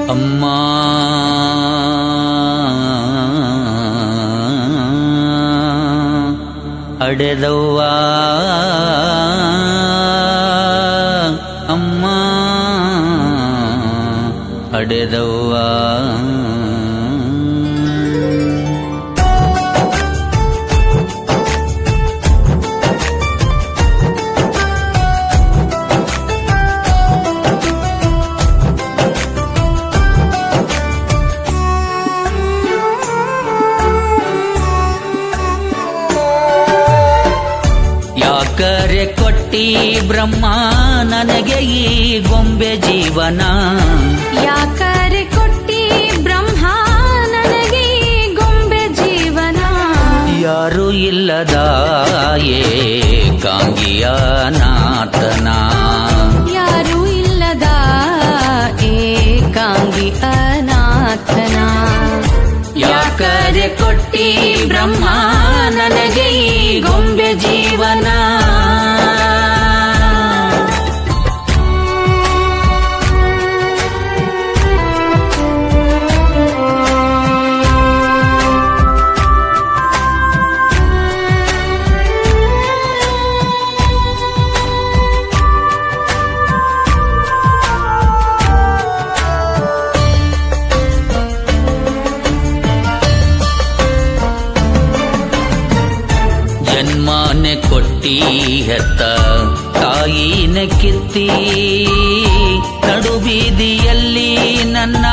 ಅಮ್ಮ ಅಡೆದವ್ವ ಅಮ್ಮ ಅಡೆದವ್ವ ಯಾಕರೆ ಕೊಟ್ಟಿ ಬ್ರಹ್ಮ ನನಗೆ ಈ ಗೊಂಬೆ ಜೀವನ ಯಾಕರೆ ಕೊಟ್ಟಿ ಬ್ರಹ್ಮ ನನಗೆ ಈ ಗೊಂಬೆ ಜೀವನ ಯಾರು ಇಲ್ಲದ ಏಕಾಂಗಿಯ ನಾಥನ ಯಾರು ಇಲ್ಲದ ಏಕಾಂಗಿ ಅನಾಥನ ಯಾಕರೆ ಕೊಟ್ಟಿ ಬ್ರಹ್ಮ ನನಗೆ ಈ ಗೊಂಬೆ ಜೀವನ ಜನ್ಮಾನೆ ಕೊಟ್ಟಿ ಹೆತ್ತ ತಾಯಿನ ಕಿತ್ತಿ ನಡು ಬೀದಿಯಲ್ಲಿ ನನ್ನ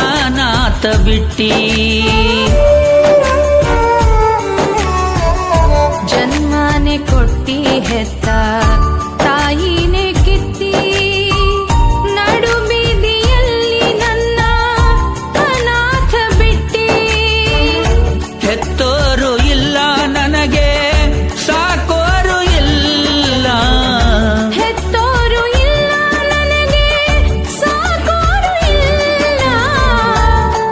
ಅನಾಥ ಬಿಟ್ಟಿ ಜನ್ಮನೆ ಕೊಟ್ಟಿ ಹೆತ್ತ ತಾಯಿನೇ ಕಿತ್ತಿ ನಡು ಬೀದಿಯಲ್ಲಿ ನನ್ನ ಅನಾಥ ಬಿಟ್ಟಿ ಹೆತ್ತೋರು ಇಲ್ಲ ನನಗೆ ಸಾಕೋರು ಇಲ್ಲ ಹೆತ್ತೋರು ಇಲ್ಲ ನನಗೆ ಸಾಕೋರು ಇಲ್ಲ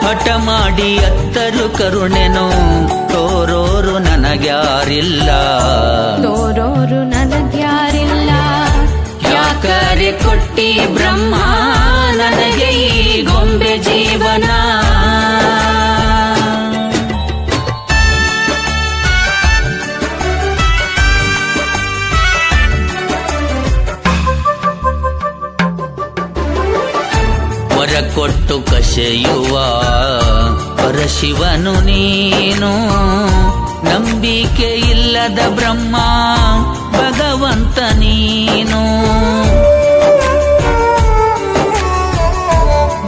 ಹಠ ಮಾಡಿ ಅತ್ತರು ಕರುಣೆನು ತೋರೋರು ನನಗ್ಯಾರಿಲ್ಲ ತೋರೋರು ನನಗ್ಯಾರಿಲ್ಲ ಯಾಕರೆ ಕೊಟ್ಟಿ ಬ್ರಹ್ಮ ನನಗೆ ಈ ಗೊಂಬೆ ಜೀವನ ವರ ಕೊಟ್ಟು ಕಸೆಯುವ ಪರಶಿವನು ನೀನು ನಂಬಿಕೆ ಇಲ್ಲದ ಬ್ರಹ್ಮ ಭಗವಂತ ನೀನು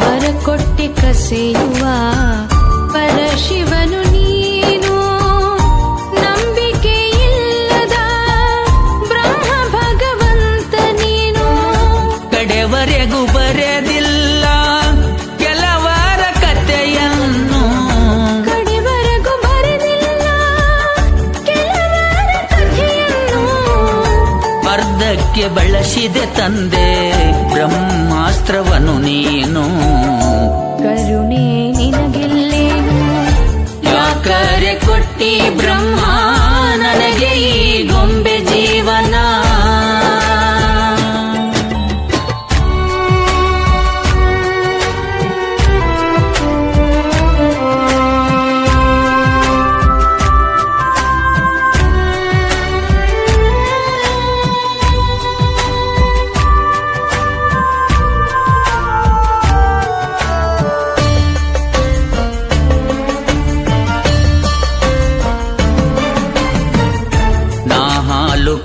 ವರ ಕೊಟ್ಟಿ ಕಸೆಯುವ ಪರಶಿವನು ನೀನು ನಂಬಿಕೆ ಇಲ್ಲದ ಬ್ರಹ್ಮ ಭಗವಂತ ನೀನು ಕಡೆವರೆಗೂ ಬರೆದಿಲ್ಲ ಕೆಲವರ ಕಥೆಯನ್ನು ಕಡೆವರೆಗೂ ಬರೆದಿಲ್ಲ ಕೆಲವರ ಕಥೆಯನ್ನು ಅರ್ಧಕ್ಕೆ ಬಳಸಿದೆ ತಂದೆ ಬ್ರಹ್ಮಾಸ್ತ್ರವನು ನೀನು ಕರುಣೆ ನಿನಗಿಲ್ಲೇನು ಯಾಕರೆ ಕೊಟ್ಟಿ ಬ್ರಹ್ಮ ನನಗೆ ಈ ಗೊಂಬೆ ಜೀವನ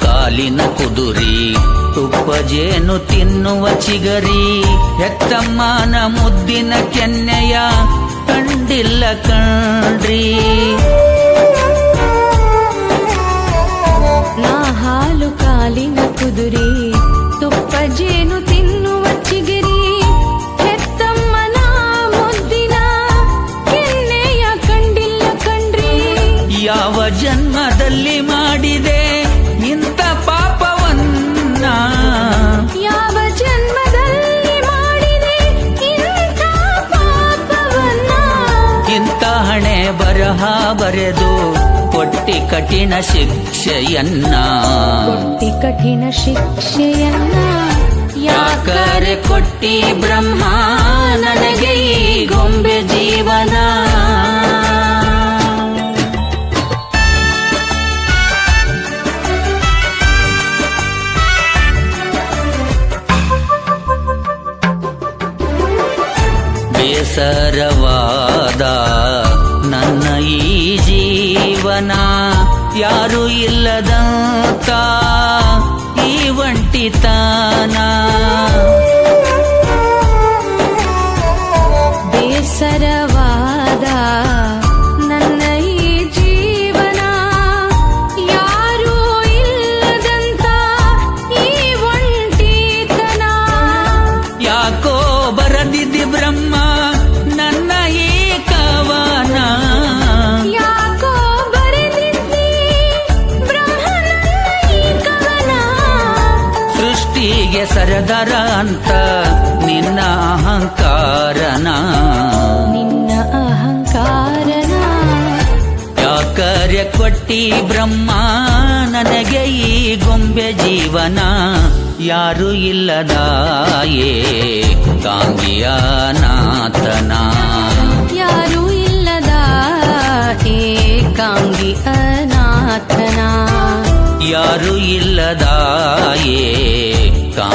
ಕಾಲಿನ ಕುದುರಿ ತುಪ್ಪ ಜೇನು ತಿನ್ನುವ ಚಿಗರಿ ಹೆತ್ತಮ್ಮನ ಮುದ್ದಿನ ಕೆನ್ನೆಯ ಕಂಡಿಲ್ಲ ಕಣ್ರಿ ನಾ ಹಾಲು ಕಾಲಿನ ಕುದುರಿ ತುಪ್ಪ ಜೇನು ತಿನ್ನುವ ಚಿಗಿರಿ ಹೆತ್ತಮ್ಮನ ಮುದ್ದಿನ ಕೆನ್ನೆಯ ಕಂಡಿಲ್ಲ ಕಣ್ರಿ ಯಾವ ಜನ್ಮದಲ್ಲಿ ಮಾಡಿದೆ ಇಂಥ ಪಾಪವನ್ನ ಯಾವ ಜನ್ಮದಲ್ಲಿ ಮಾಡಿದೆ ಇಂಥ ಪಾಪವನ್ನ ಇಂಥ ಹಣೆ ಬರಹ ಬರೆದು ಕೊಟ್ಟಿ ಕಠಿಣ ಶಿಕ್ಷೆಯನ್ನ ಕೊಟ್ಟಿ ಕಠಿಣ ಶಿಕ್ಷೆಯನ್ನ ಯಾಕರೆ ಕೊಟ್ಟಿ ಬ್ರಹ್ಮ ನನಗೆ ಈ ಗೊಂಬೆ ಜೀವನ. ಬೇಸರವಾದ ನನ್ನ ಈ ಜೀವನ, ಯಾರು ಇಲ್ಲದಂತ ಈ ಒಂಟಿತನ. ಬೇಸರವಾದ ನನ್ನ ಈ ಜೀವನ, ಯಾರೂ ಇಲ್ಲದಂತ ಈ ಒಂಟಿತನ. ಯಾಕೋ ಬರದಿದ್ದಿ ಬ್ರಹ್ಮ ನನ್ನ ಈ ಕವನ, ಯಾಕೋ ಬರೆದಿದ್ದಿ ಬ್ರಹ್ಮನ ಈ ಕವನ. ಸೃಷ್ಟಿಗೆ ಸರದರ ಅಂತ ನಿನ್ನ ಅಹಂಕಾರನ, ನಿನ್ನ ಅಹಂಕಾರನ. ಯಾಕರೆ ಕೊಟ್ಟಿ ಬ್ರಹ್ಮ ನನಗೆ ಈ ಗೊಂಬೆ ಜೀವನ, ಯಾರು ಇಲ್ಲದ ಏಕಾಂಗಿಯನಾಥನ. ಯಾರೂ ಇಲ್ಲದ ಏಕಾಂಗಿ ಅನಾಥನ. ಯಾರು ಇಲ್ಲದ ಏಕಾಂಗಿಯನಾಥನ.